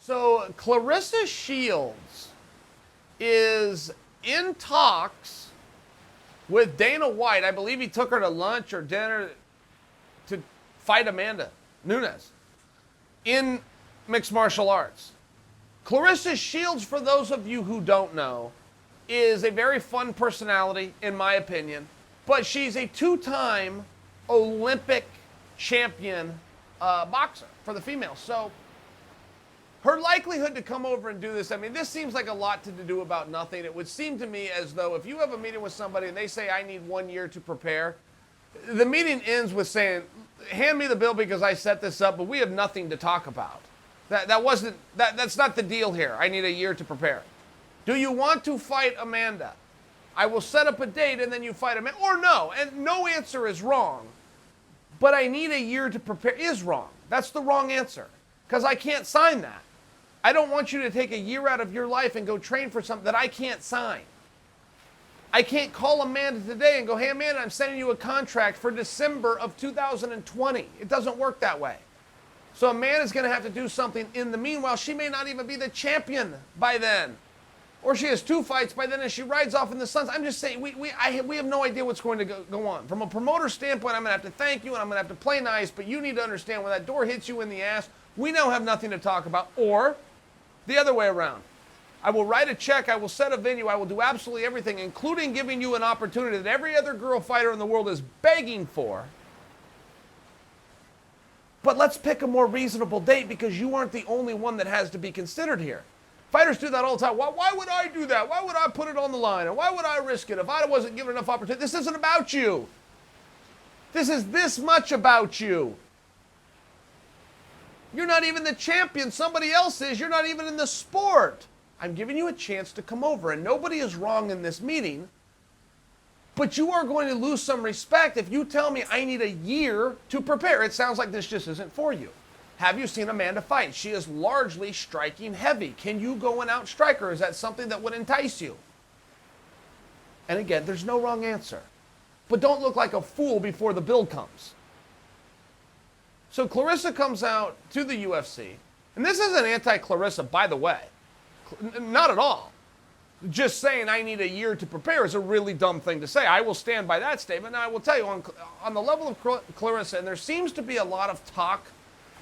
So Clarissa Shields is in talks with Dana White. I believe he took her to lunch or dinner to fight Amanda Nunes in mixed martial arts. Clarissa Shields, for those of you who don't know, is a very fun personality, in my opinion, but she's a two-time Olympic champion boxer for the females. So her likelihood to come over and do this, I mean, this seems like a lot to do about nothing. It would seem to me as though if you have a meeting with somebody and they say, I need 1 year to prepare, the meeting ends with saying, hand me the bill because I set this up, but we have nothing to talk about. That's not the deal here. I need a year to prepare. Do you want to fight Amanda? I will set up a date and then you fight Amanda. Or no, and no answer is wrong. But I need a year to prepare is wrong. That's the wrong answer because I can't sign that. I don't want you to take a year out of your life and go train for something that I can't sign. I can't call Amanda today and go, hey, Amanda, I'm sending you a contract for December of 2020. It doesn't work that way. So Amanda's going to have to do something in the meanwhile. She may not even be the champion by then. Or she has 2 fights by then and she rides off in the suns. I'm just saying, we have no idea what's going to go on. From a promoter standpoint, I'm going to have to thank you and I'm going to have to play nice, but you need to understand when that door hits you in the ass, we now have nothing to talk about. Or the other way around. I will write a check, I will set a venue, I will do absolutely everything, including giving you an opportunity that every other girl fighter in the world is begging for. But let's pick a more reasonable date because you aren't the only one that has to be considered here. Fighters do that all the time. Why would I do that? Why would I put it on the line? And why would I risk it if I wasn't given enough opportunity? This isn't about you. This is this much about you. You're not even the champion. Somebody else is. You're not even in the sport. I'm giving you a chance to come over, and nobody is wrong in this meeting. But you are going to lose some respect if you tell me I need a year to prepare. It sounds like this just isn't for you. Have you seen Amanda fight? She is largely striking heavy. Can you go and outstrike her? Is that something that would entice you? And again, there's no wrong answer. But don't look like a fool before the bill comes. So Clarissa comes out to the UFC. And this isn't anti-Clarissa, by the way. Not at all. Just saying I need a year to prepare is a really dumb thing to say. I will stand by that statement. And I will tell you, on the level of Clarissa, and there seems to be a lot of talk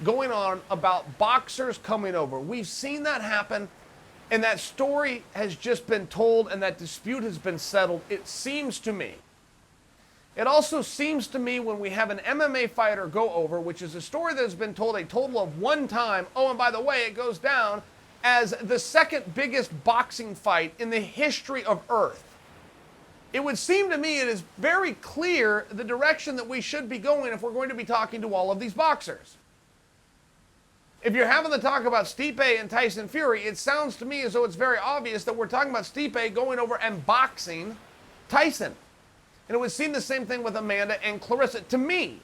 going on about boxers coming over. We've seen that happen, and that story has just been told, and that dispute has been settled, it seems to me. It also seems to me when we have an MMA fighter go over, which is a story that has been told a total of 1 time, oh, and by the way, it goes down as the second biggest boxing fight in the history of Earth. It would seem to me it is very clear the direction that we should be going if we're going to be talking to all of these boxers. If you're having the talk about Stipe and Tyson Fury, it sounds to me as though it's very obvious that we're talking about Stipe going over and boxing Tyson. And it would seem the same thing with Amanda and Clarissa. To me,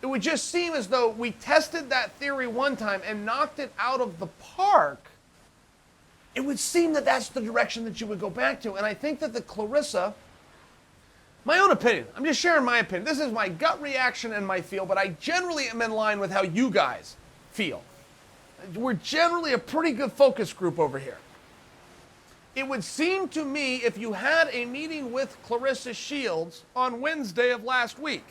it would just seem as though we tested that theory 1 time and knocked it out of the park. It would seem that that's the direction that you would go back to. And I think that the Clarissa, my own opinion, I'm just sharing my opinion. This is my gut reaction and my feel, but I generally am in line with how you guys feel. We're generally a pretty good focus group over here. It would seem to me if you had a meeting with Clarissa Shields on Wednesday of last week,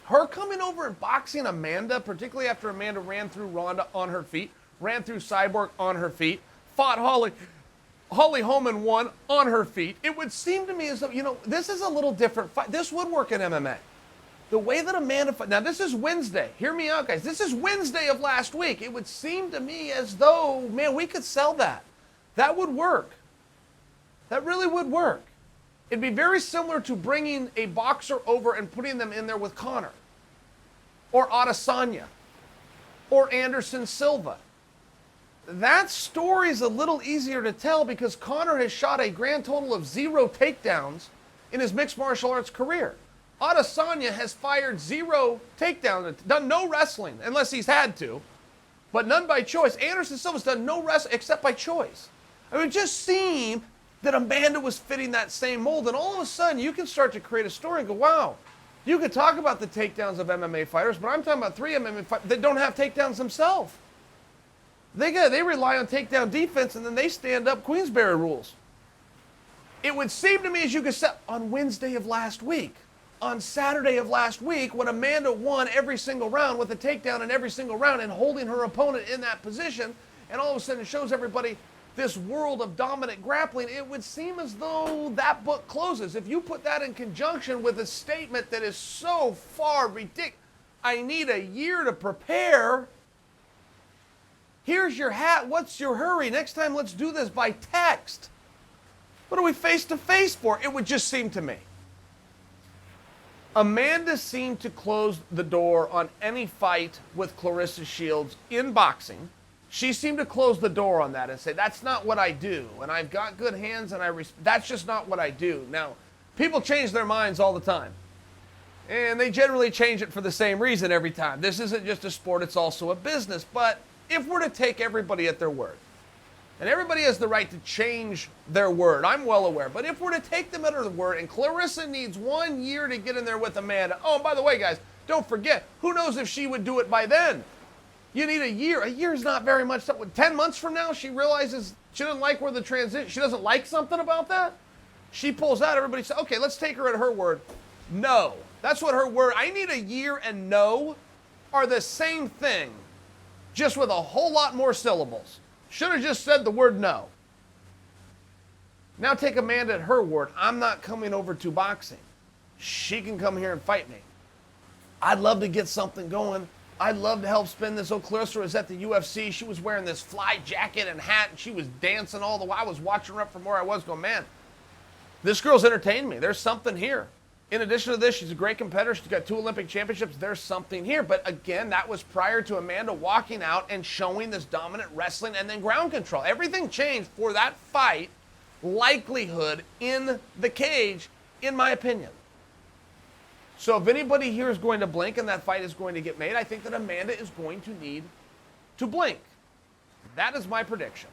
her coming over and boxing Amanda, particularly after Amanda ran through Ronda on her feet, ran through Cyborg on her feet, fought Holly Holm and won on her feet, it would seem to me as though, this is a little different fight. This would work in MMA. The way that Amanda fought, now this is Wednesday. Hear me out, guys. This is Wednesday of last week. It would seem to me as though, man, we could sell that. That would work. That really would work. It'd be very similar to bringing a boxer over and putting them in there with Conor or Adesanya or Anderson Silva. That story is a little easier to tell because Conor has shot a grand total of 0 takedowns in his mixed martial arts career. Adesanya has fired 0 takedowns, done no wrestling unless he's had to, but none by choice. Anderson Silva's done no wrestling except by choice. It would just seem that Amanda was fitting that same mold, and all of a sudden you can start to create a story and go, wow, you could talk about the takedowns of MMA fighters, but I'm talking about 3 MMA fighters that don't have takedowns themselves. They rely on takedown defense, and then they stand up Queensberry rules. It would seem to me, as you could say, on Wednesday of last week, on Saturday of last week, when Amanda won every single round with a takedown in every single round and holding her opponent in that position, and all of a sudden it shows everybody this world of dominant grappling, it would seem as though that book closes. If you put that in conjunction with a statement that is so far ridiculous, I need a year to prepare. Here's your hat. What's your hurry? Next time, let's do this by text. What are we face to face for? It would just seem to me. Amanda seemed to close the door on any fight with Clarissa Shields in boxing. She seemed to close the door on that and say, that's not what I do. And I've got good hands, and that's just not what I do. Now, people change their minds all the time. And they generally change it for the same reason every time. This isn't just a sport, it's also a business. But if we're to take everybody at their word, and everybody has the right to change their word, I'm well aware, but if we're to take them at their word, and Clarissa needs 1 year to get in there with Amanda, oh, and by the way, guys, don't forget, who knows if she would do it by then? You need a year. A year is not very much. 10 months from now, she realizes she doesn't like where the transition, she doesn't like something about that. She pulls out, everybody says, okay, let's take her at her word. No. That's what her word, I need a year and no are the same thing, just with a whole lot more syllables. Should have just said the word no. Now take Amanda at her word. I'm not coming over to boxing. She can come here and fight me. I'd love to get something going. I'd love to help spin this. Oh, Clarissa was at the UFC. She was wearing this fly jacket and hat, and she was dancing all the while. I was watching her up from where I was going, man, this girl's entertained me. There's something here. In addition to this, she's a great competitor. She's got 2 Olympic championships. There's something here. But again, that was prior to Amanda walking out and showing this dominant wrestling and then ground control. Everything changed for that fight likelihood in the cage, in my opinion. So if anybody here is going to blink and that fight is going to get made, I think that Amanda is going to need to blink. That is my prediction.